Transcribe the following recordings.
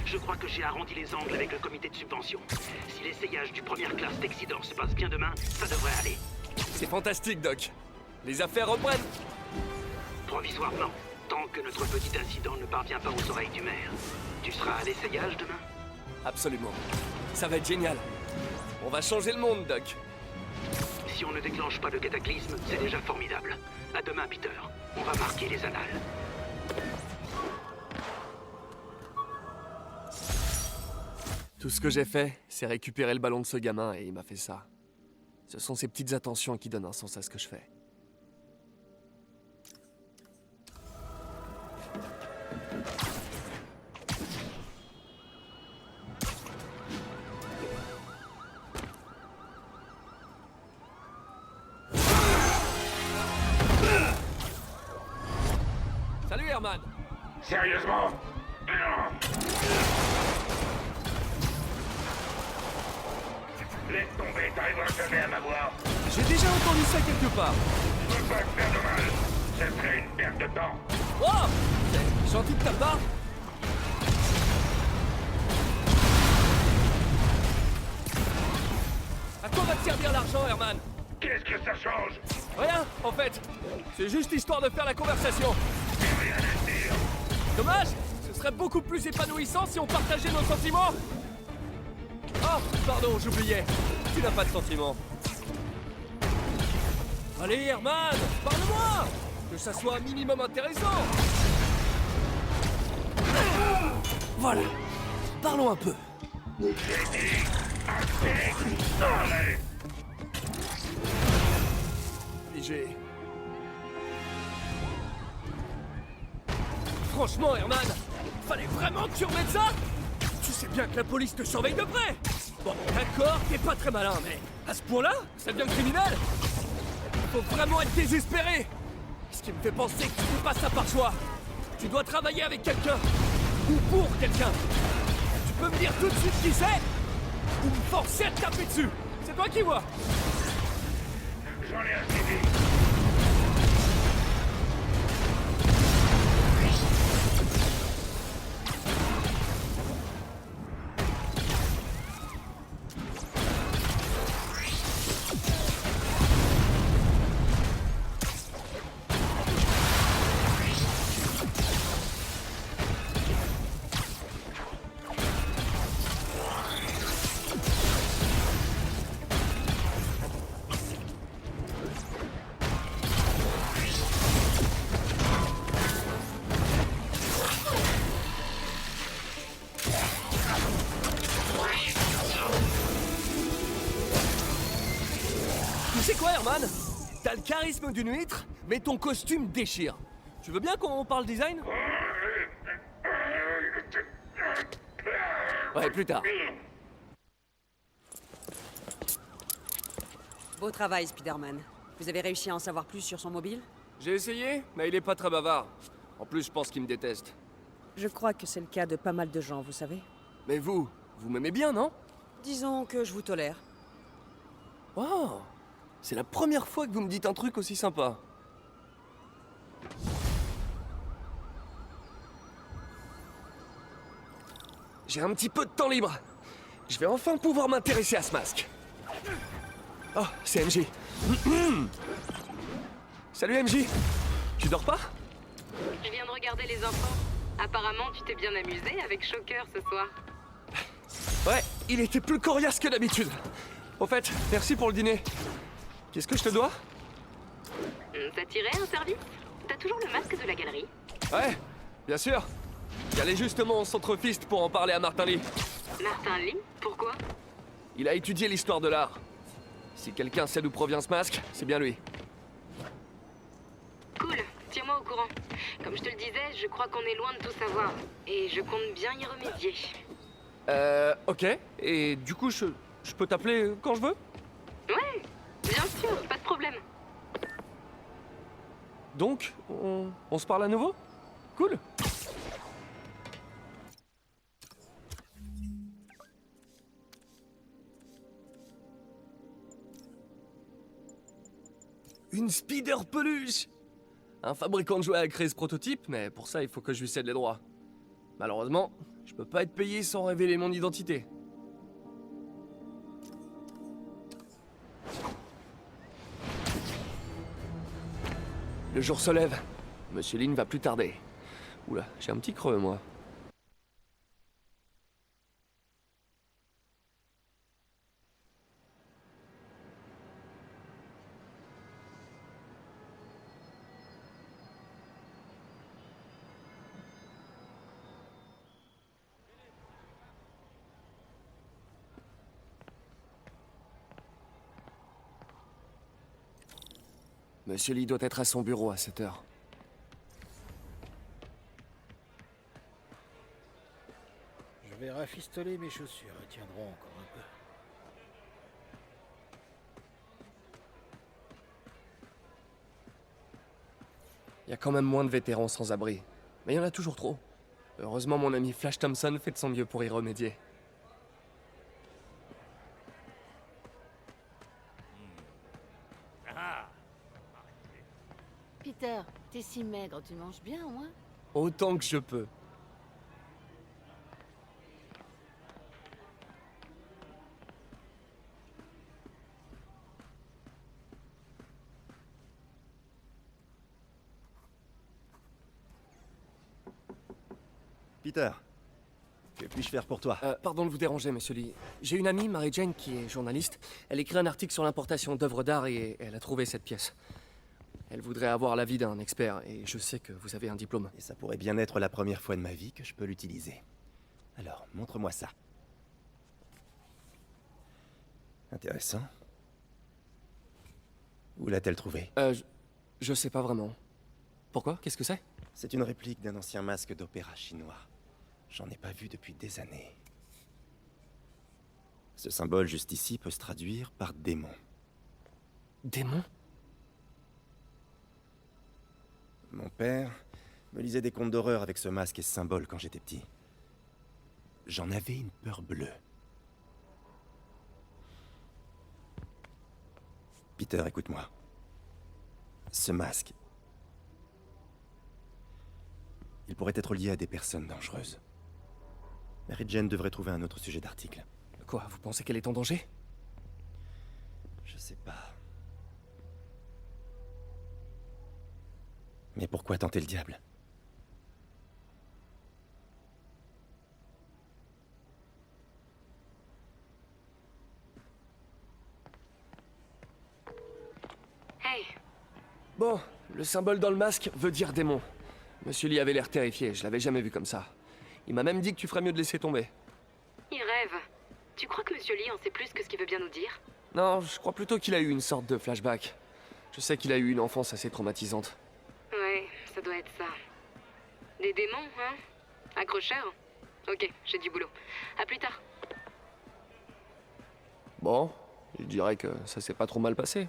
Je crois que j'ai arrondi les angles avec le comité de subvention. Si l'essayage du première classe Texidor se passe bien demain, ça devrait aller. C'est fantastique, Doc. Les affaires reprennent. Provisoirement, tant que notre petit incident ne parvient pas aux oreilles du maire. Tu seras à l'essayage demain? Absolument. Ça va être génial. On va changer le monde, Doc. Si on ne déclenche pas de cataclysme, c'est déjà formidable. À demain, Peter. On va marquer les annales. Tout ce que j'ai fait, c'est récupérer le ballon de ce gamin et il m'a fait ça. Ce sont ces petites attentions qui donnent un sens à ce que je fais. Salut Herman! Sérieusement? Laisse tomber, t'arriveras jamais à m'avoir. J'ai déjà entendu ça quelque part. Je peux pas te faire de mal. Ça serait une perte de temps. Oh! C'est gentil de ta part. À quoi va te servir l'argent, Herman? Qu'est-ce que ça change? Rien, en fait. C'est juste histoire de faire la conversation. J'ai rien à dire. Dommage! Ce serait beaucoup plus épanouissant si on partageait nos sentiments. Oh, pardon, j'oubliais. Tu n'as pas de sentiments. Allez, Herman, parle-moi! Que ça soit un minimum intéressant. Voilà. Parlons un peu. J'ai dit assez. Allez. Figé. Franchement, Herman, fallait vraiment que tu remettes ça? Tu sais bien que la police te surveille de près. Bon, d'accord, t'es pas très malin, mais à ce point-là, ça devient criminel. Faut vraiment être désespéré. Ce qui me fait penser que tu fais pas ça par choix. Tu dois travailler avec quelqu'un. Ou pour quelqu'un. Tu peux me dire tout de suite qui c'est? Ou me forcer à te taper dessus. C'est toi qui vois. J'en ai assez dit. Tu sais quoi, Herman? T'as le charisme d'une huître, mais ton costume déchire. Tu veux bien qu'on parle design? Ouais, plus tard. Beau travail, Spider-Man. Vous avez réussi à en savoir plus sur son mobile? J'ai essayé, mais il est pas très bavard. En plus, je pense qu'il me déteste. Je crois que c'est le cas de pas mal de gens, vous savez. Mais vous m'aimez bien, non? Disons que je vous tolère. Oh, c'est la première fois que vous me dites un truc aussi sympa. J'ai un petit peu de temps libre. Je vais enfin pouvoir m'intéresser à ce masque. Oh, c'est MJ. Salut MJ. Tu dors pas? Je viens de regarder les enfants. Apparemment, tu t'es bien amusé avec Shocker ce soir. Ouais, il était plus coriace que d'habitude. Au fait, merci pour le dîner. Qu'est-ce que je te dois? Ça t'irait un service? T'as toujours le masque de la galerie? Ouais, bien sûr. J'allais justement au centre Fist pour en parler à Martin Lee. Martin Lee? Pourquoi? Il a étudié l'histoire de l'art. Si quelqu'un sait d'où provient ce masque, c'est bien lui. Cool, tiens-moi au courant. Comme je te le disais, je crois qu'on est loin de tout savoir. Et je compte bien y remédier. Ok. Et du coup, je peux t'appeler quand je veux? Ouais, bien sûr, pas de problème. Donc, on se parle à nouveau? Cool. Une Spider Peluche! Un fabricant de jouets a créé ce prototype, mais pour ça, il faut que je lui cède les droits. Malheureusement, Je peux pas être payé sans révéler mon identité. Le jour se lève. Monsieur Lee ne va plus tarder. Oula, j'ai un petit creux, moi. Monsieur Lee doit être à son bureau à cette heure. Je vais rafistoler mes chaussures, elles tiendront encore un peu. Il y a quand même moins de vétérans sans abri. Mais il y en a toujours trop. Heureusement, mon ami Flash Thompson fait de son mieux pour y remédier. Peter, t'es si maigre, tu manges bien au moins? Autant que je peux. Peter, que puis-je faire pour toi? Pardon de vous déranger, monsieur Lee. J'ai une amie, Mary Jane, qui est journaliste. Elle écrit un article sur l'importation d'œuvres d'art et elle a trouvé cette pièce. Elle voudrait avoir l'avis d'un expert, et je sais que vous avez un diplôme. Et ça pourrait bien être la première fois de ma vie que je peux l'utiliser. Alors, montre-moi ça. Intéressant. Où l'a-t-elle trouvé? Je sais pas vraiment. Pourquoi? Qu'est-ce que c'est? C'est une réplique d'un ancien masque d'opéra chinois. J'en ai pas vu depuis des années. Ce symbole juste ici peut se traduire par démon. Démon? Mon père me lisait des contes d'horreur avec ce masque et ce symbole quand j'étais petit. J'en avais une peur bleue. Peter, écoute-moi. Ce masque, il pourrait être lié à des personnes dangereuses. Mary Jane devrait trouver un autre sujet d'article. Quoi, vous pensez qu'elle est en danger? Je sais pas. Mais pourquoi tenter le diable? Hey, Bon, le symbole dans le masque veut dire démon. Monsieur Lee avait l'air terrifié, je l'avais jamais vu comme ça. Il m'a même dit que tu ferais mieux de laisser tomber. il rêve. Tu crois que Monsieur Lee en sait plus que ce qu'il veut bien nous dire? Non, je crois plutôt qu'il a eu une sorte de flashback. Je sais qu'il a eu une enfance assez traumatisante. Ouais, ça doit être ça. Des démons, hein? Accrocheur? Ok, j'ai du boulot. À plus tard. Bon, je dirais que ça s'est pas trop mal passé.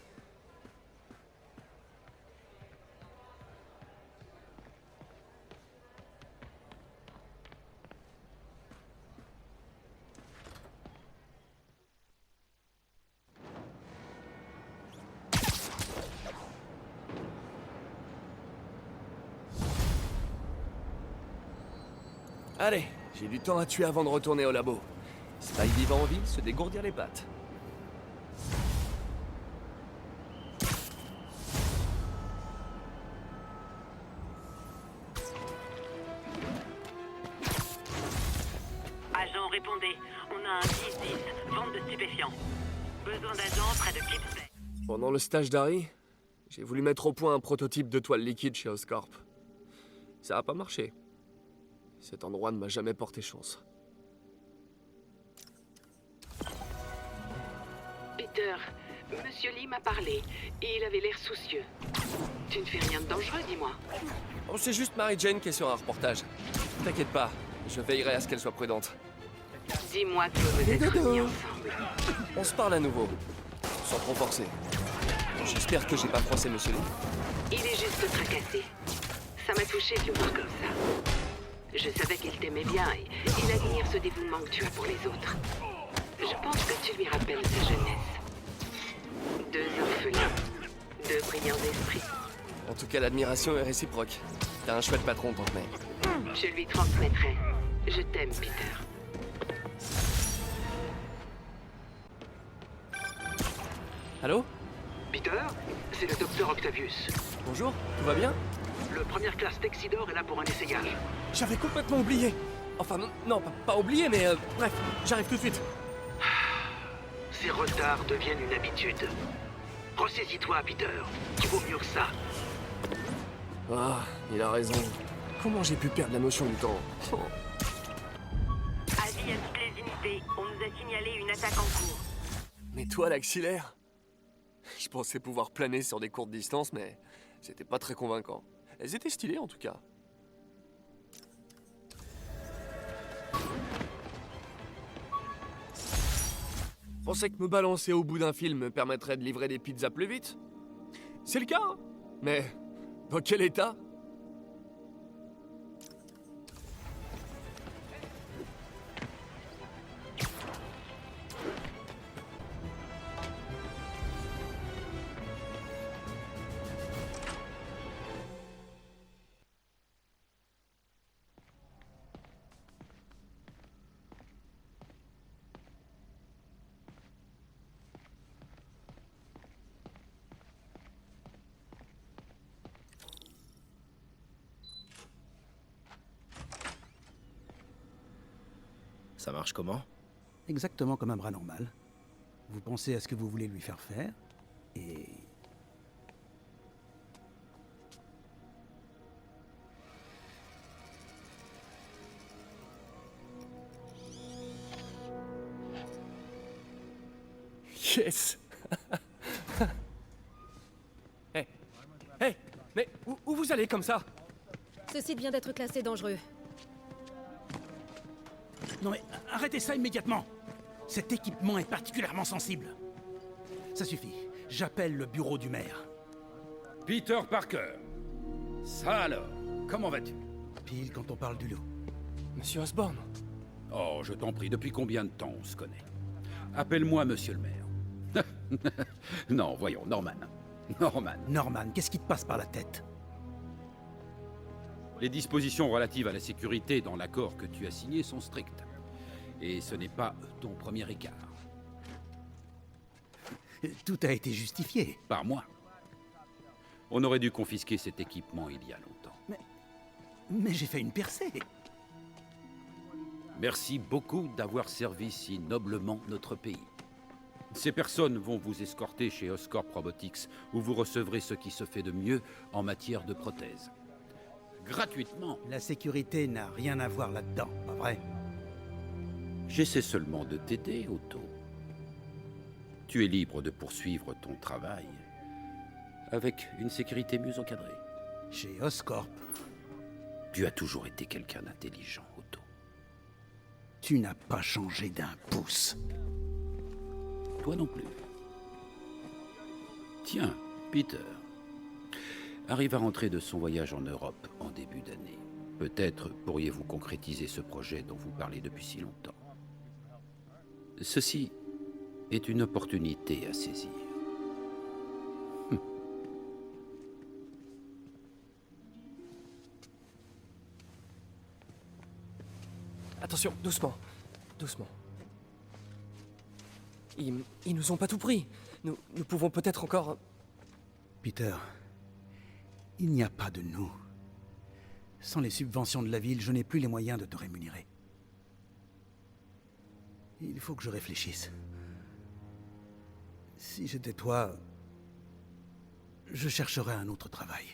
Allez, j'ai du temps à tuer avant de retourner au labo. Spidey va en ville se dégourdir les pattes. Agent, répondez. On a un 10-10, vente de stupéfiants. Besoin d'agents près de Clips Bay. Pendant le stage d'Harry, j'ai voulu mettre au point un prototype de toile liquide chez Oscorp. Ça a pas marché. Cet endroit ne m'a jamais porté chance. Peter, Monsieur Lee m'a parlé et il avait l'air soucieux. Tu ne fais rien de dangereux, dis-moi. Oh, c'est juste Mary Jane qui est sur un reportage. T'inquiète pas, je veillerai à ce qu'elle soit prudente. Dis-moi que vous êtes remis ensemble. On se parle à nouveau, sans trop forcer. J'espère que j'ai pas froissé Monsieur Lee. Il est juste tracassé. Ça m'a touché de le voir comme ça. Je savais qu'il t'aimait bien et il admire ce dévouement que tu as pour les autres. Je pense que tu lui rappelles sa jeunesse. 2 orphelins, 2 brillants esprits. En tout cas, l'admiration est réciproque. T'as un chouette patron, tante May. Je lui transmettrai. Je t'aime, Peter. Allô? Peter, c'est le docteur Octavius. Bonjour, tout va bien? Le première classe Texidor est là pour un essayage. J'avais complètement oublié. Enfin, non, pas oublié, mais bref, j'arrive tout de suite. Ces retards deviennent une habitude. Ressaisis-toi, Peter. Tu vaux mieux que ça. Ah, il a raison. Comment j'ai pu perdre la notion du temps? Oh. Avis à toutes les unités. On nous a signalé une attaque en cours. Mais toi, l'axillaire? Je pensais pouvoir planer sur des courtes distances, mais c'était pas très convaincant. Elles étaient stylées, en tout cas. Pensais que me balancer au bout d'un film me permettrait de livrer des pizzas plus vite? C'est le cas, hein? Mais dans quel état? Ça marche comment? Exactement comme un bras normal. Vous pensez à ce que vous voulez lui faire faire, et... Yes. Hey, mais où vous allez comme ça? Ce site vient d'être classé dangereux. Non mais, arrêtez ça immédiatement! Cet équipement est particulièrement sensible. Ça suffit. J'appelle le bureau du maire. Peter Parker. Ça alors, comment vas-tu? Pile quand on parle du loup. Monsieur Osborn. Oh, je t'en prie, depuis combien de temps on se connaît? Appelle-moi monsieur le maire. Non, voyons, Norman. Norman, qu'est-ce qui te passe par la tête? Les dispositions relatives à la sécurité dans l'accord que tu as signé sont strictes. Et ce n'est pas ton premier écart. Tout a été justifié. Par moi. On aurait dû confisquer cet équipement il y a longtemps. Mais j'ai fait une percée. Merci beaucoup d'avoir servi si noblement notre pays. Ces personnes vont vous escorter chez Oscorp Robotics, où vous recevrez ce qui se fait de mieux en matière de prothèses. Gratuitement. La sécurité n'a rien à voir là-dedans, pas vrai? J'essaie seulement de t'aider, Otto. Tu es libre de poursuivre ton travail avec une sécurité mieux encadrée. Chez Oscorp. Tu as toujours été quelqu'un d'intelligent, Otto. Tu n'as pas changé d'un pouce. Toi non plus. Tiens, Peter arrive à rentrer de son voyage en Europe en début d'année. Peut-être pourriez-vous concrétiser ce projet dont vous parlez depuis si longtemps. Ceci est une opportunité à saisir. Attention, doucement. Ils nous ont pas tout pris. Nous pouvons peut-être encore... Peter, il n'y a pas de nous. Sans les subventions de la ville, je n'ai plus les moyens de te rémunérer. Il faut que je réfléchisse. Si j'étais toi, je chercherais un autre travail.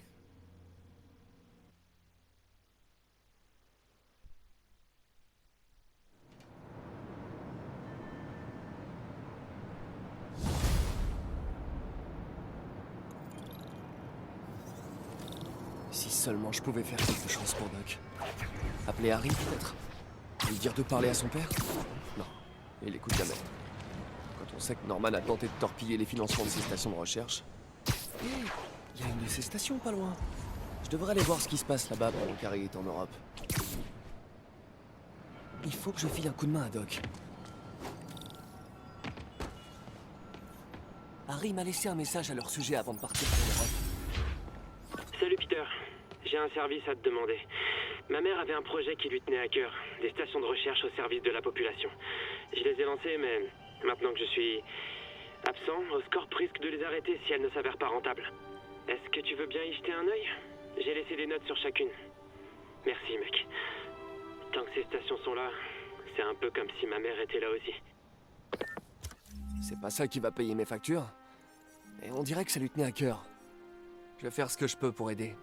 Si seulement je pouvais faire quelque chose pour Doc. Appeler Harry, peut-être? Lui dire de parler à son père? Non, il écoute jamais. Quand on sait que Norman a tenté de torpiller les financements de ses stations de recherche... Hé, il y a une de ces stations pas loin. Je devrais aller voir ce qui se passe là-bas pendant qu'Harry est en Europe. Il faut que je file un coup de main à Doc. Harry m'a laissé un message à leur sujet avant de partir pour l'Europe. Salut Peter, j'ai un service à te demander. Ma mère avait un projet qui lui tenait à cœur, des stations de recherche au service de la population. Je les ai lancées, mais maintenant que je suis absent, Oscorp risque de les arrêter si elles ne s'avèrent pas rentables. Est-ce que tu veux bien y jeter un œil? J'ai laissé des notes sur chacune. Merci, mec. Tant que ces stations sont là, c'est un peu comme si ma mère était là aussi. C'est pas ça qui va payer mes factures. Et on dirait que ça lui tenait à cœur. Je vais faire ce que je peux pour aider.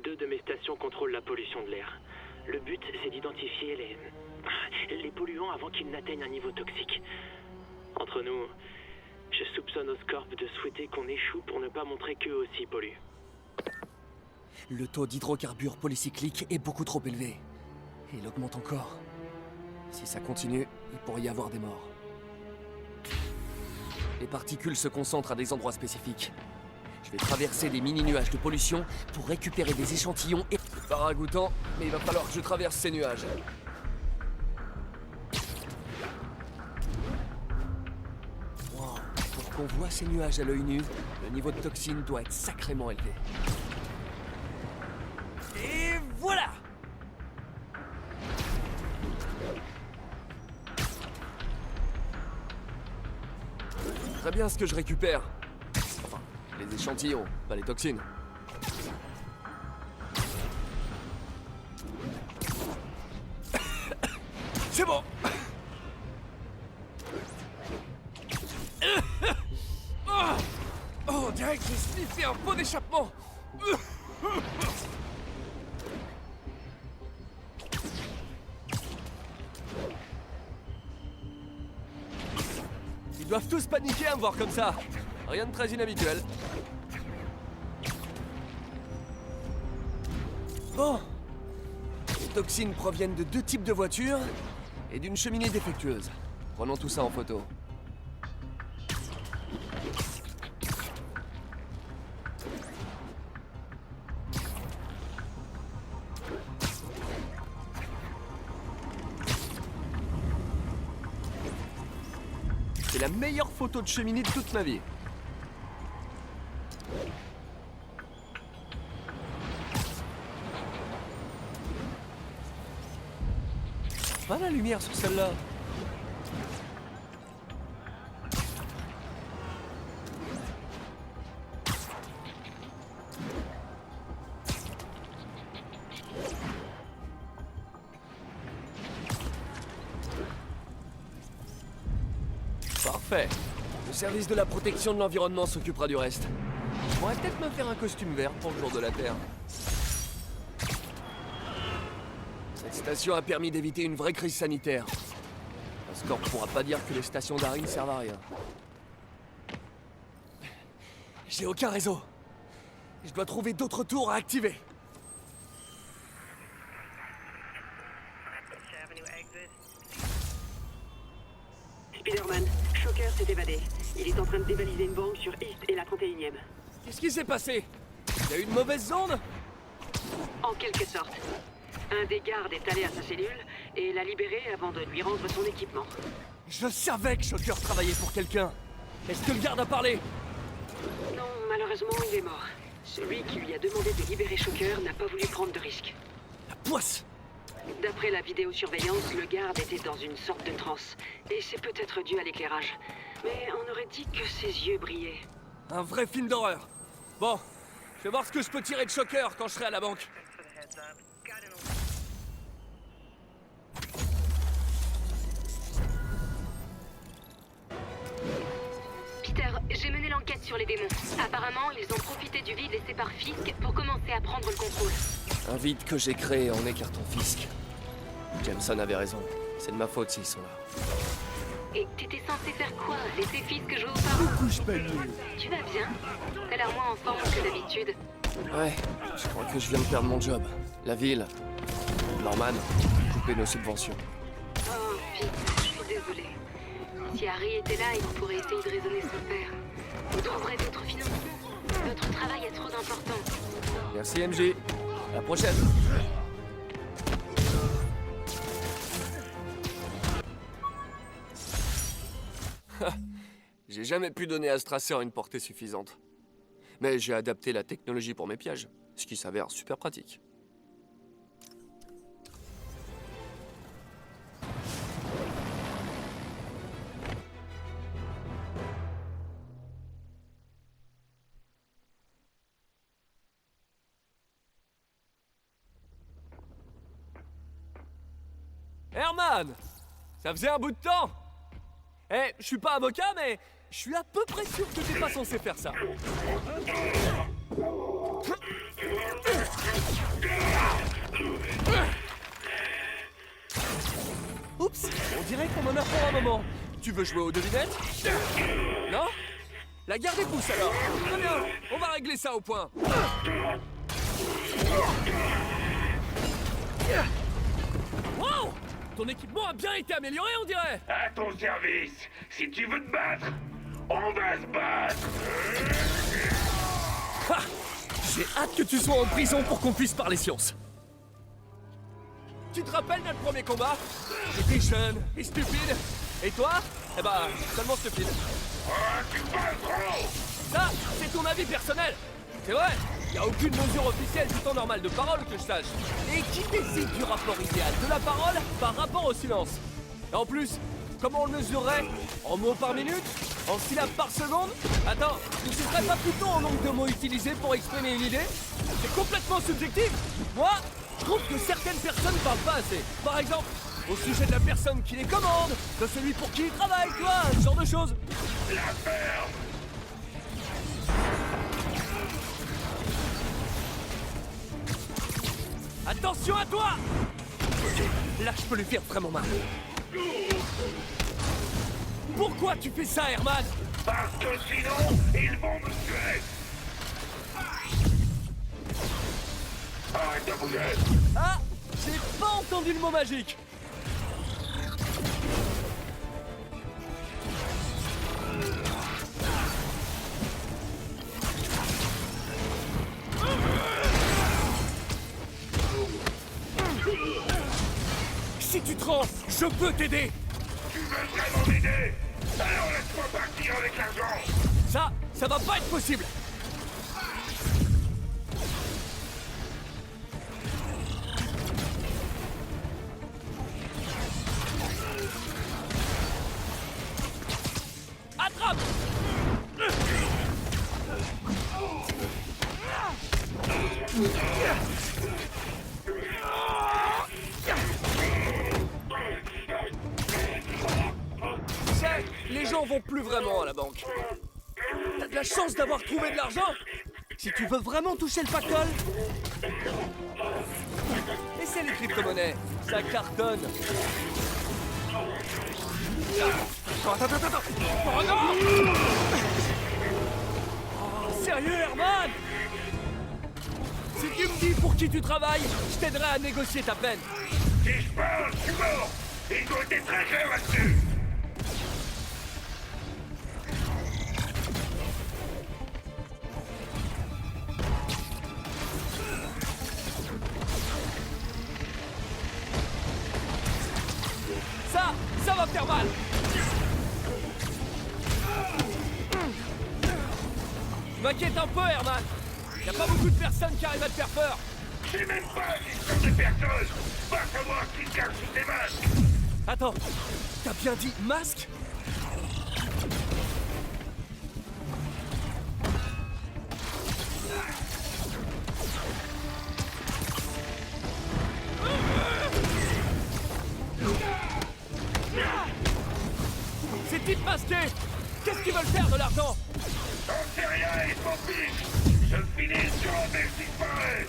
Deux de mes stations contrôlent la pollution de l'air. Le but, c'est d'identifier les polluants avant qu'ils n'atteignent un niveau toxique. Entre nous, je soupçonne Oscorp de souhaiter qu'on échoue pour ne pas montrer qu'eux aussi polluent. Le taux d'hydrocarbures polycycliques est beaucoup trop élevé. Et il augmente encore. Si ça continue, il pourrait y avoir des morts. Les particules se concentrent à des endroits spécifiques. Je vais traverser des mini-nuages de pollution pour récupérer des échantillons et... C'est pas ragoûtant, mais il va falloir que je traverse ces nuages. Wow. Pour qu'on voit ces nuages à l'œil nu, le niveau de toxine doit être sacrément élevé. Et voilà! Très bien ce que je récupère. Enfin, les échantillons, pas les toxines. C'est bon! Oh, on dirait que j'ai sniffé un pot d'échappement! Ils doivent tous paniquer à me voir comme ça. Rien de très inhabituel. Bon. Les toxines proviennent de deux types de voitures et d'une cheminée défectueuse. Prenons tout ça en photo. C'est la meilleure photo de cheminée de toute ma vie. Pas la lumière sur celle-là. Parfait. Le service de la protection de l'environnement s'occupera du reste. Je pourrais peut-être me faire un costume vert pour le jour de la Terre. Cette station a permis d'éviter une vraie crise sanitaire. Oscorp pourra pas dire que les stations d'Ari ne servent à rien. J'ai aucun réseau. Je dois trouver d'autres tours à activer. Spider-Man, Shocker s'est évadé. Il est en train de dévaliser une banque sur East et la 31e. Qu'est-ce qui s'est passé? Il y a eu une mauvaise zone? En quelque sorte. Un des gardes est allé à sa cellule et l'a libéré avant de lui rendre son équipement. Je savais que Shocker travaillait pour quelqu'un. Est-ce que le garde a parlé? Non, malheureusement, il est mort. Celui qui lui a demandé de libérer Shocker n'a pas voulu prendre de risque. La poisse! D'après la vidéosurveillance, le garde était dans une sorte de transe. Et c'est peut-être dû à l'éclairage. Mais on aurait dit que ses yeux brillaient. Un vrai film d'horreur. Bon, je vais voir ce que je peux tirer de Shocker quand je serai à la banque. Peter, j'ai mené l'enquête sur les démons. Apparemment, ils ont profité du vide laissé par Fisk pour commencer à prendre le contrôle. Un vide que j'ai créé en écartant Fisk. Jameson avait raison. C'est de ma faute s'ils sont là. Et t'étais censé faire quoi? Laisser Fisk jouer au parrain? Couche pas mieux. Tu vas bien? T'as l'air moins en forme que d'habitude. Ouais, je crois que je viens de perdre mon job. La ville, Norman, couper nos subventions. Oh, Pete, je suis désolée. Si Harry était là, il pourrait essayer de raisonner son père. On trouverait d'autres financements. Notre travail est trop important. Merci MJ. À la prochaine. J'ai jamais pu donner à Strasser une portée suffisante. Mais j'ai adapté la technologie pour mes pièges, ce qui s'avère super pratique. Herman! Ça faisait un bout de temps! Eh, je suis pas avocat, mais je suis à peu près sûr que t'es pas censé faire ça. Oups, on dirait qu'on en a pour un moment. Tu veux jouer aux devinettes? Non? La garde des pouces alors. Très bien, on va régler ça au point. Wow! Ton équipement a bien été amélioré, on dirait! À ton service. Si tu veux te battre, on va se battre. Ah, j'ai hâte que tu sois en prison pour qu'on puisse parler science. Tu te rappelles notre premier combat? J'étais jeune et stupide. Et toi? Eh ben, seulement stupide. Oh, tu parles trop! Ça, c'est ton avis personnel. C'est vrai, y a aucune mesure officielle du temps normal de parole que je sache. Et qui décide du rapport idéal de la parole par rapport au silence? Et en plus, comment on le mesurerait? En mots par minute? En syllabes par seconde? Attends, ne serait pas plutôt en nombre de mots utilisés pour exprimer une idée? C'est complètement subjectif. Moi, je trouve que certaines personnes parlent pas assez. Par exemple, au sujet de la personne qui les commande, de celui pour qui ils travaillent, tu vois, ce genre de choses. La ferme! Attention à toi! Ok, là je peux lui faire vraiment mal. Pourquoi tu fais ça, Herman? Parce que sinon, ils vont me tuer! Arrête de bouger! Ah! J'ai pas entendu le mot magique! Si tu te rends, je peux t'aider! Tu veux vraiment m'aider? Alors laisse-moi partir avec l'argent! Ça va pas être possible! Attrape! Les gens vont plus vraiment à la banque. T'as de la chance d'avoir trouvé de l'argent. Si tu veux vraiment toucher le pactole. Et c'est les crypto-monnaies. Ça cartonne. Attends. Oh non! Oh, sérieux, Herman? Si tu me dis pour qui tu travailles, je t'aiderai à négocier ta peine. Si je parle, je suis mort! Il doit être très clair là-dessus! Ça va faire mal. Je m'inquiète un peu, Herman. Y a pas beaucoup de personnes qui arrivent à te faire peur. C'est même pas une question de personnes! Va savoir qui se cache sous tes masques! Attends, t'as bien dit masque? Ces types masqués, qu'est-ce qu'ils veulent faire de l'argent? J'en sais rien, ils s'en fichent! Je finis sur un mec disparaît!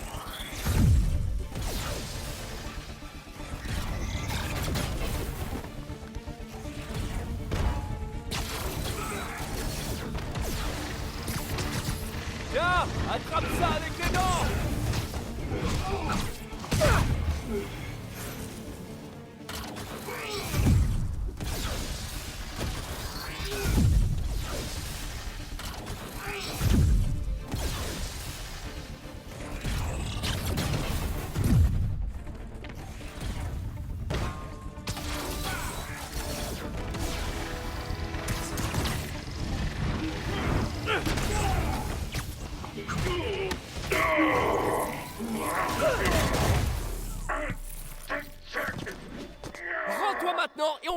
Tiens, attrape ça avec les dents!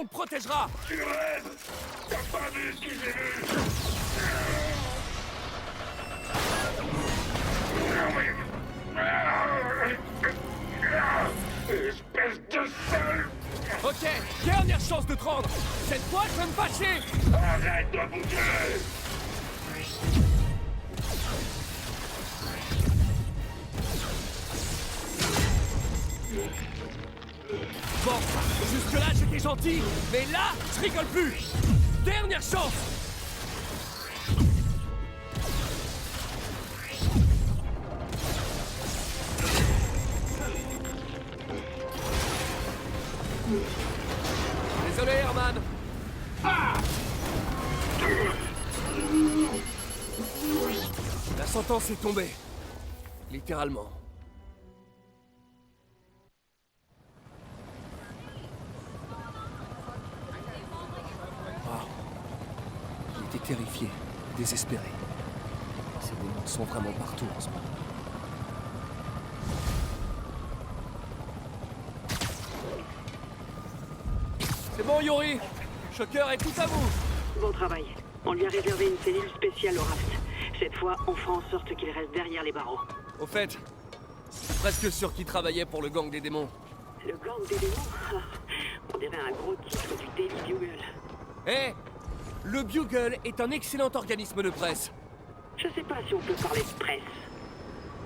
te protégera. Tu rêves. T'as pas vu ce que j'ai vu. Espèce de sale. Ok, dernière chance de te rendre. Cette fois, je vais me fâcher. Arrête de bouger. Bon, jusque-là, j'étais gentil, mais là, je rigole plus. Dernière chance. Désolé, Herman. La sentence est tombée. Littéralement. Il était terrifié, désespéré. Ces démons sont vraiment partout en ce moment. C'est bon, Yuri. Shocker est tout à vous. Bon travail. On lui a réservé une cellule spéciale au raft. Cette fois, on fera en sorte qu'il reste derrière les barreaux. Au fait, je suis presque sûr qu'il travaillait pour le gang des démons. Le gang des démons? On dirait un gros titre du Daily Bugle. Eh, le Bugle est un excellent organisme de presse. Je sais pas si on peut parler de presse.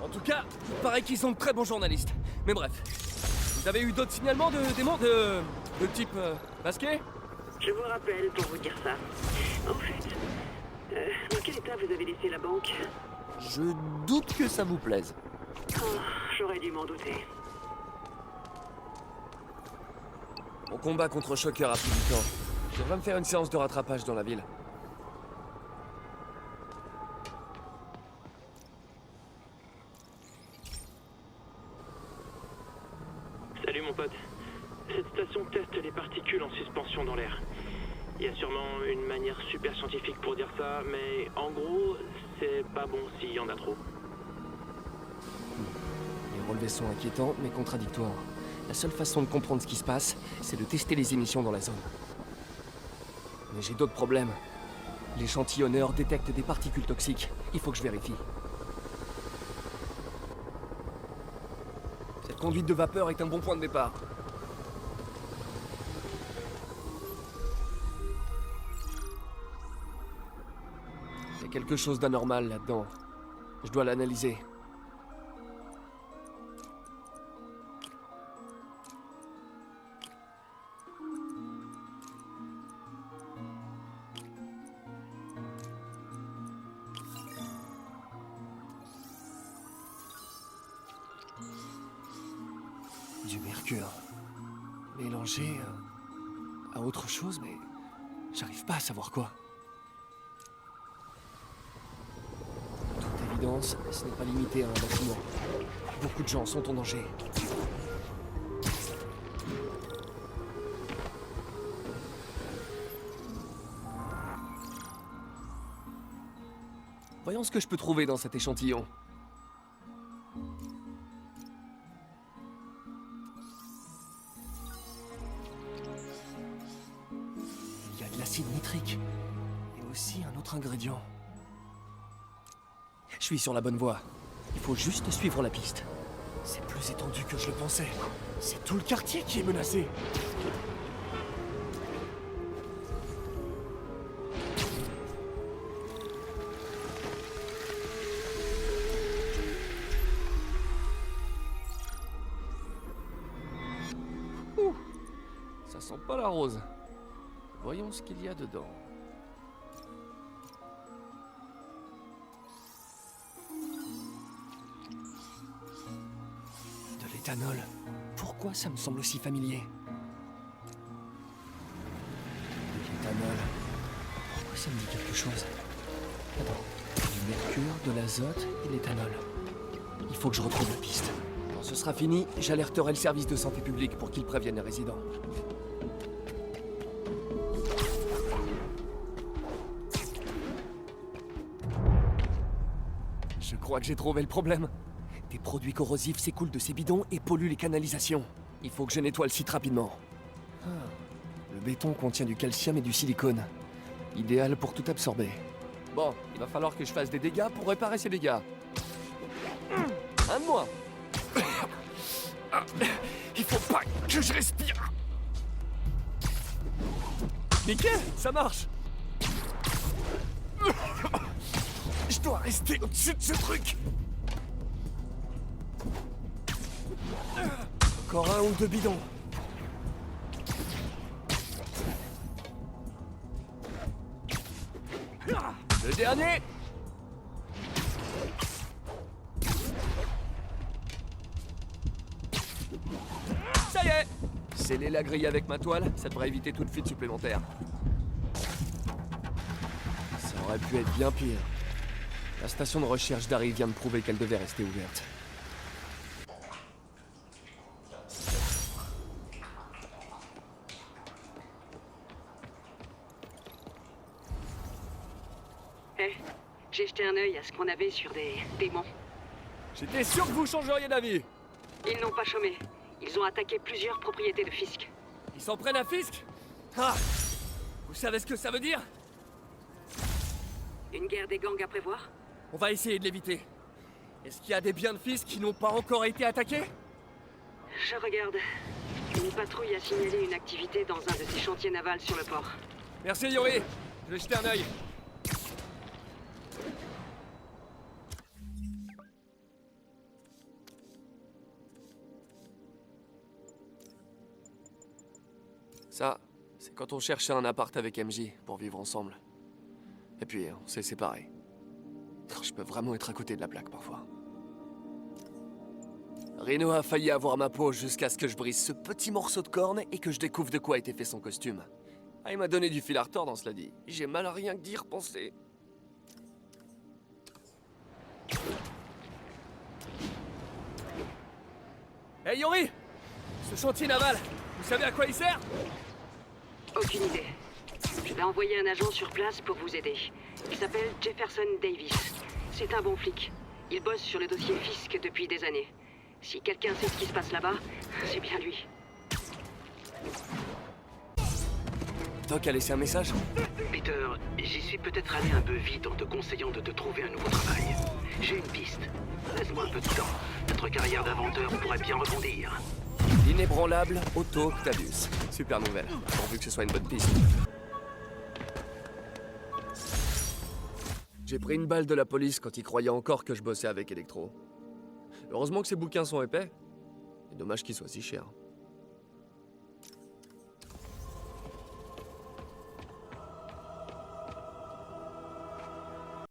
En tout cas, il paraît qu'ils sont de très bons journalistes. Mais bref, vous avez eu d'autres signalements de démons de type masqué? Je vous rappelle pour vous dire ça. En fait, dans quel état vous avez laissé la banque? Je doute que ça vous plaise. Oh, j'aurais dû m'en douter. Mon combat contre Shocker a pris du temps. Je devrais me faire une séance de rattrapage dans la ville. Salut mon pote. Cette station teste les particules en suspension dans l'air. Il y a sûrement une manière super scientifique pour dire ça, mais en gros, c'est pas bon s'il y en a trop. Les relevés sont inquiétants, mais contradictoires. La seule façon de comprendre ce qui se passe, c'est de tester les émissions dans la zone. Mais j'ai d'autres problèmes. L'échantillonneur détecte des particules toxiques. Il faut que je vérifie. Cette conduite de vapeur est un bon point de départ. Il y a quelque chose d'anormal là-dedans. Je dois l'analyser. Du mercure. Mélangé à autre chose, mais j'arrive pas à savoir quoi. De toute évidence, ce n'est pas limité à un bâtiment. Beaucoup de gens sont en danger. Voyons ce que je peux trouver dans cet échantillon. Il y a de l'acide nitrique. Et aussi un autre ingrédient. Je suis sur la bonne voie. Il faut juste suivre la piste. C'est plus étendu que je le pensais. C'est tout le quartier qui est menacé. Ouh, ça sent pas la rose. Voyons ce qu'il y a dedans. De l'éthanol. Pourquoi ça me semble aussi familier? De l'éthanol. Pourquoi ça me dit quelque chose? Attends. Du mercure, de l'azote et de l'éthanol. Il faut que je retrouve la piste. Quand ce sera fini, j'alerterai le service de santé publique pour qu'ils préviennent les résidents. Je crois que j'ai trouvé le problème. Des produits corrosifs s'écoulent de ces bidons et polluent les canalisations. Il faut que je nettoie le site rapidement. Le béton contient du calcium et du silicone. Idéal pour tout absorber. Bon, il va falloir que je fasse des dégâts pour réparer ces dégâts. Un de moins. Il faut pas que je respire. Nickel, ça marche. Je dois rester au-dessus de ce truc. Encore un ou deux bidons. Le dernier. Ça y est. Sceller la grille avec ma toile, ça devrait éviter toute fuite supplémentaire. Ça aurait pu être bien pire. La station de recherche d'Harry vient de prouver qu'elle devait rester ouverte. J'ai jeté un œil à ce qu'on avait sur des démons. J'étais sûr que vous changeriez d'avis. Ils n'ont pas chômé. Ils ont attaqué plusieurs propriétés de Fisk. Ils s'en prennent à Fisk? Ah! Vous savez ce que ça veut dire? Une guerre des gangs à prévoir? On va essayer de l'éviter. Est-ce qu'il y a des biens de Fisk qui n'ont pas encore été attaqués? Je regarde. Une patrouille a signalé une activité dans un de ces chantiers navals sur le port. Merci Yuri. Je vais jeter un œil. Ça, c'est quand on cherchait un appart avec MJ pour vivre ensemble. Et puis, on s'est séparés. Je peux vraiment être à côté de la plaque parfois. Reno a failli avoir ma peau jusqu'à ce que je brise ce petit morceau de corne et que je découvre de quoi a été fait son costume. Ah, il m'a donné du fil à retordre, cela dit. J'ai mal à rien que d'y repenser. Hey Yuri! Ce chantier naval, vous savez à quoi il sert? Aucune idée. Je vais envoyer un agent sur place pour vous aider. Il s'appelle Jefferson Davis. C'est un bon flic. Il bosse sur le dossier Fisk depuis des années. Si quelqu'un sait ce qui se passe là-bas, c'est bien lui. Doc a laissé un message? Peter, j'y suis peut-être allé un peu vite en te conseillant de te trouver un nouveau travail. J'ai une piste. Laisse-moi un peu de temps. Notre carrière d'inventeur pourrait bien rebondir. L'inébranlable Otto Octavius. Super nouvelle, pourvu que ce soit une bonne piste. J'ai pris une balle de la police quand ils croyaient encore que je bossais avec Electro. Heureusement que ces bouquins sont épais. Et dommage qu'ils soient si chers.